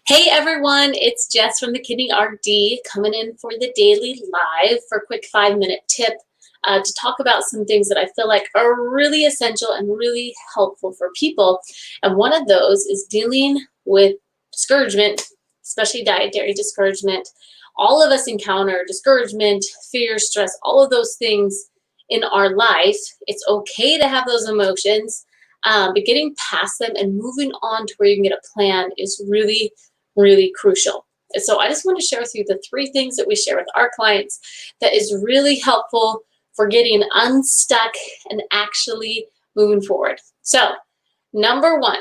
Hey everyone, it's Jess from the Kidney RD coming in for the daily live for a quick 5-minute tip to talk about some things that I feel like are really essential and really helpful for people. And one of those is dealing with discouragement, especially dietary discouragement. All of us encounter discouragement, fear, stress, all of those things in our life. It's okay to have those emotions, but getting past them and moving on to where you can get a plan is really crucial. And so I just want to share with you the 3 things that we share with our clients that is really helpful for getting unstuck and actually moving forward. So number 1,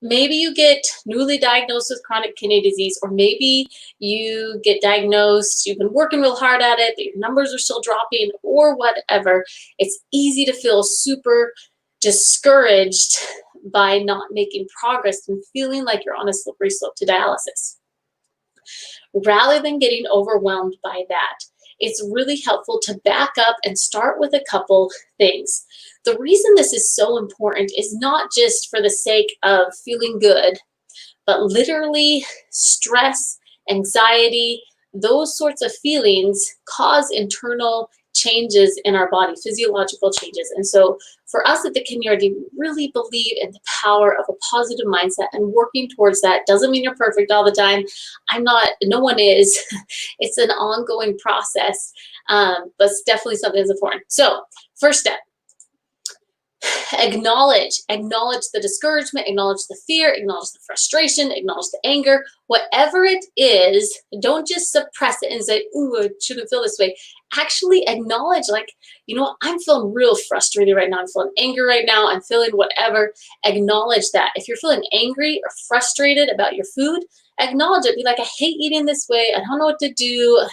maybe you get newly diagnosed with chronic kidney disease, or maybe you get diagnosed, you've been working real hard at it, but your numbers are still dropping or whatever. It's easy to feel super discouraged by not making progress and feeling like you're on a slippery slope to dialysis. Rather than getting overwhelmed by that, it's really helpful to back up and start with a couple things. The reason this is so important is not just for the sake of feeling good, but literally stress, anxiety, those sorts of feelings cause internal changes in our body, physiological changes. And so for us at the Kidney RD, we really believe in the power of a positive mindset and working towards that. Doesn't mean you're perfect all the time. I'm not, no one is. It's an ongoing process, but it's definitely something that's important. So first step, acknowledge the discouragement, acknowledge the fear, acknowledge the frustration, acknowledge the anger, whatever it is. Don't just suppress it and say, ooh, I shouldn't feel this way. Actually acknowledge, like, you know, I'm feeling real frustrated right now. I'm feeling anger right now. I'm feeling whatever. Acknowledge that. If you're feeling angry or frustrated about your food, acknowledge it. Be like, I hate eating this way. I don't know what to do.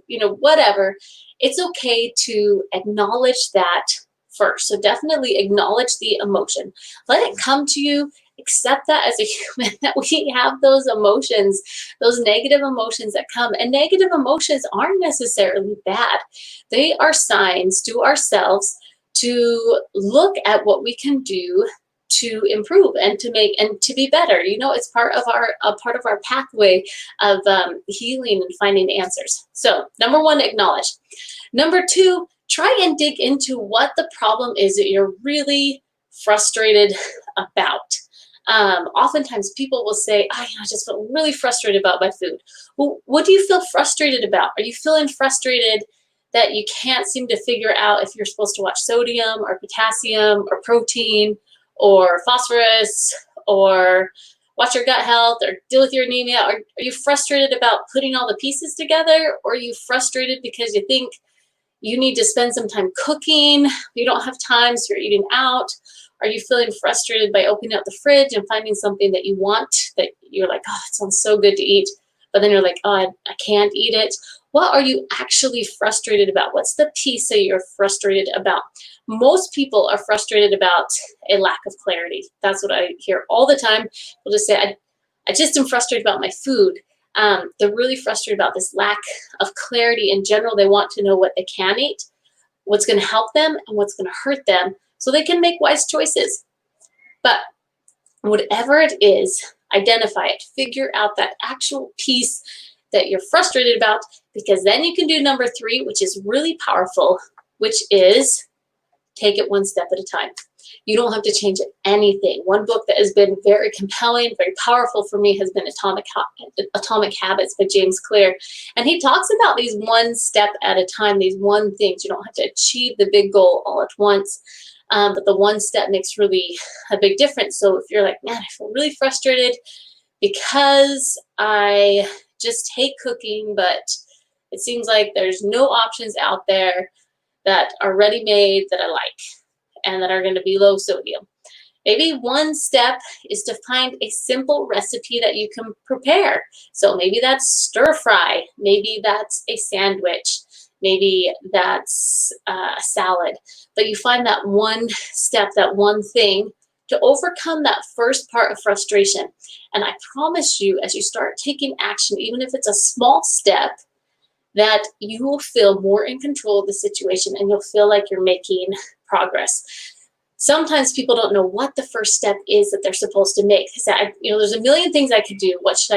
You know, whatever. It's okay to acknowledge that first. So definitely acknowledge the emotion. Let it come to you. Accept that as a human, that we have those emotions, those negative emotions that come. And negative emotions aren't necessarily bad. They are signs to ourselves to look at what we can do to improve and to make and to be better. You know, it's part of our pathway of healing and finding answers. So number 1, acknowledge. Number 2, try and dig into what the problem is that you're really frustrated about. Oftentimes people will say, I just feel really frustrated about my food. Well, what do you feel frustrated about? Are you feeling frustrated that you can't seem to figure out if you're supposed to watch sodium or potassium or protein or phosphorus or watch your gut health or deal with your anemia? Are you frustrated about putting all the pieces together? Or are you frustrated because you think you need to spend some time cooking, you don't have time, so you're eating out? Are you feeling frustrated by opening up the fridge and finding something that you want, that you're like, oh, it sounds so good to eat, but then you're like, oh, I can't eat it? What are you actually frustrated about? What's the piece that you're frustrated about? Most people are frustrated about a lack of clarity. That's what I hear all the time. They'll just say, I just am frustrated about my food. They're really frustrated about this lack of clarity in general. They want to know what they can eat, what's going to help them, and what's going to hurt them, so they can make wise choices. But whatever it is, identify it. Figure out that actual piece that you're frustrated about, because then you can do number 3, which is really powerful, which is take it one step at a time. You don't have to change anything. One book that has been very compelling, very powerful for me has been Atomic Habits by James Clear. And he talks about these one step at a time, these one things. You don't have to achieve the big goal all at once, but the one step makes really a big difference. So if you're like, man, I feel really frustrated because I just hate cooking, but it seems like there's no options out there that are ready-made that I like and that are going to be low sodium. Maybe one step is to find a simple recipe that you can prepare. So maybe that's stir fry, maybe that's a sandwich, maybe that's a salad. But you find that one step, that one thing to overcome that first part of frustration. And I promise you, as you start taking action, even if it's a small step, that you will feel more in control of the situation and you'll feel like you're making progress. Sometimes people don't know what the first step is that they're supposed to make. There's a million things I could do. What should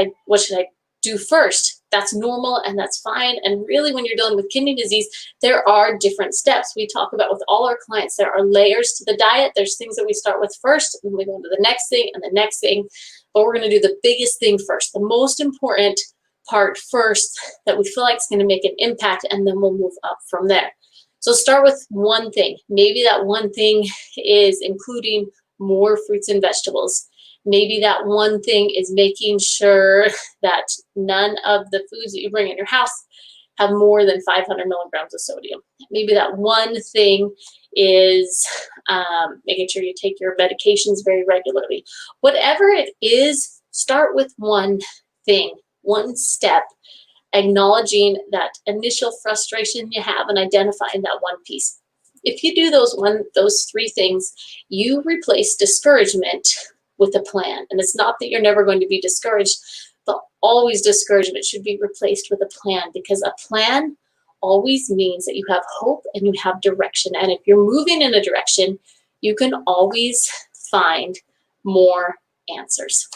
I do first? That's normal and that's fine. And really, when you're dealing with kidney disease, there are different steps. We talk about with all our clients, there are layers to the diet. There's things that we start with first, and we go into the next thing and the next thing. But we're going to do the biggest thing first, the most important part first that we feel like is going to make an impact, and then we'll move up from there. So start with one thing. Maybe that one thing is including more fruits and vegetables. Maybe that one thing is making sure that none of the foods that you bring in your house have more than 500 milligrams of sodium. Maybe that one thing is making sure you take your medications very regularly. Whatever it is, start with one thing, one step, acknowledging that initial frustration you have and identifying that one piece. If you do those three things, you replace discouragement with a plan. And it's not that you're never going to be discouraged, but always discouragement should be replaced with a plan, because a plan always means that you have hope and you have direction. And if you're moving in a direction, you can always find more answers.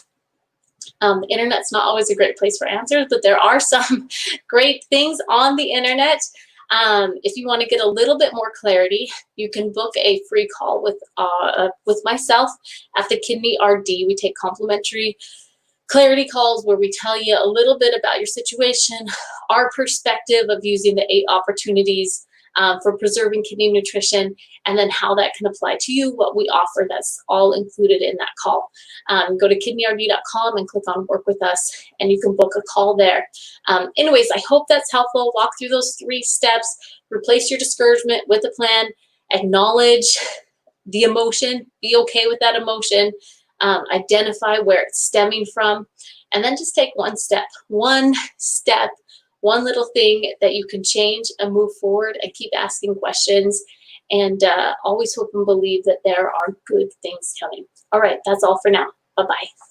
The internet's not always a great place for answers, but there are some great things on the internet. If you want to get a little bit more clarity, you can book a free call with myself at the Kidney RD. We take complimentary clarity calls where we tell you a little bit about your situation, our perspective of using the 8 opportunities for preserving kidney nutrition, and then how that can apply to you, what we offer. That's all included in that call. Go to kidneyrd.com and click on work with us, and you can book a call there. Anyways, I hope that's helpful. Walk through those 3 steps, replace your discouragement with a plan, acknowledge the emotion, be okay with that emotion, identify where it's stemming from, and then just take one step, one little thing that you can change and move forward, and keep asking questions, and always hope and believe that there are good things coming. All right, that's all for now. Bye-bye.